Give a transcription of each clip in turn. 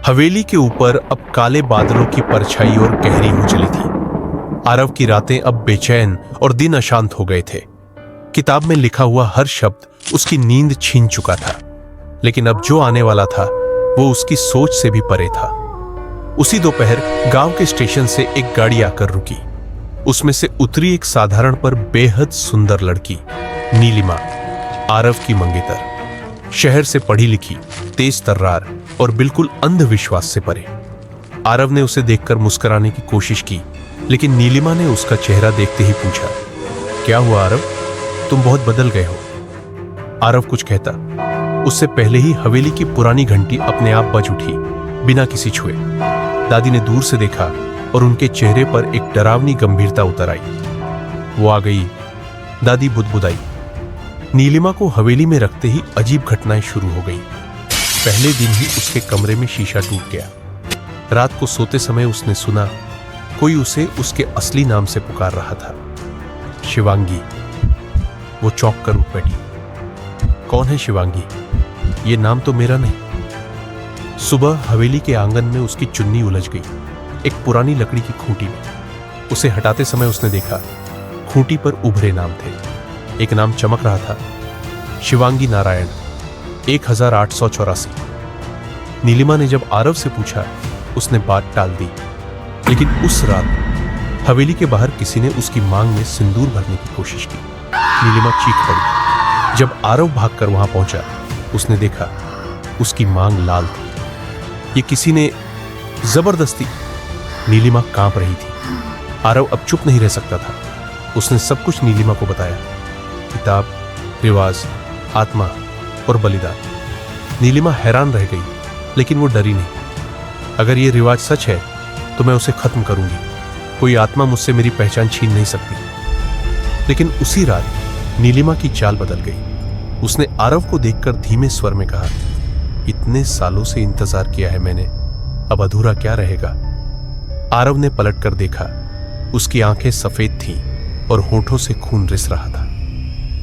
हवेली के ऊपर अब काले बादलों की परछाई और गहरी हो चली थी। आरव की रातें अब बेचैन और दिन अशांत हो गए थे। किताब में लिखा हुआ हर शब्द उसकी नींद छीन चुका था, लेकिन अब जो आने वाला था वो उसकी सोच से भी परे था। उसी दोपहर गांव के स्टेशन से एक गाड़ी आकर रुकी। उसमें से उतरी एक साधारण पर बेहद सुंदर लड़की, नीलिमा, आरव की मंगेतर। शहर से पढ़ी लिखी, तेज तर्रार और बिल्कुल अंधविश्वास से परे। आरव ने उसे देखकर मुस्कुराने की कोशिश की, लेकिन नीलिमा ने उसका चेहरा देखते ही पूछा, क्या हुआ आरव, तुम बहुत बदल गए हो। आरव कुछ कहता, उससे पहले ही हवेली की पुरानी घंटी अपने आप बज उठी, बिना किसी छुए। दादी ने दूर से देखा और उनके चेहरे पर एक डरावनी गंभीरता उतर आई। वो आ गई, दादी बुदबुदाई। नीलिमा को हवेली में रखते ही अजीब घटनाएं शुरू हो गई। पहले दिन ही उसके कमरे में शीशा टूट गया। रात को सोते समय उसने सुना कोई उसे उसके असली नाम से पुकार रहा था, शिवांगी। वो चौंक कर उठ बैठी। कौन है शिवांगी? ये नाम तो मेरा नहीं। सुबह हवेली के आंगन में उसकी चुन्नी उलझ गई, एक पुरानी लकड़ी की खूंटी में। उसे हटाते समय उसने देखा खूंटी पर उभरे नाम थे। एक नाम चमक रहा था, शिवांगी नारायण, 1884। नीलिमा ने जब आरव से पूछा, उसने बात टाल दी। लेकिन उस रात हवेली के बाहर किसी ने उसकी मांग में सिंदूर भरने की कोशिश की। नीलिमा चीख पड़ी। जब आरव भागकर वहां पहुंचा, उसने देखा उसकी मांग लाल थी। ये किसी ने जबरदस्ती। नीलिमा कांप रही थी। आरव अब चुप नहीं रह सकता था। उसने सब कुछ नीलिमा को बताया, किताब, रिवाज, आत्मा और बलिदान। नीलिमा हैरान रह गई, लेकिन वो डरी नहीं। अगर ये रिवाज सच है तो मैं उसे खत्म करूंगी। कोई आत्मा मुझसे मेरी पहचान छीन नहीं सकती। लेकिन उसी रात नीलिमा की चाल बदल गई। उसने आरव को देखकर धीमे स्वर में कहा, इतने सालों से इंतजार किया है मैंने, अब अधूरा क्या रहेगा। आरव ने पलटकर देखा। उसकी आंखें सफेद थीं और होठों से खून रिस रहा था।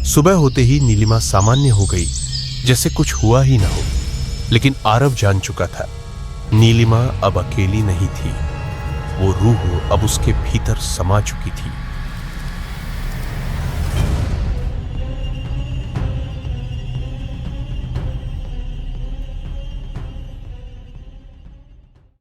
सुबह होते ही नीलिमा सामान्य हो गई, जैसे कुछ हुआ ही ना हो। लेकिन आरव जान चुका था, नीलिमा अब अकेली नहीं थी। वो रूह अब उसके भीतर समा चुकी थी।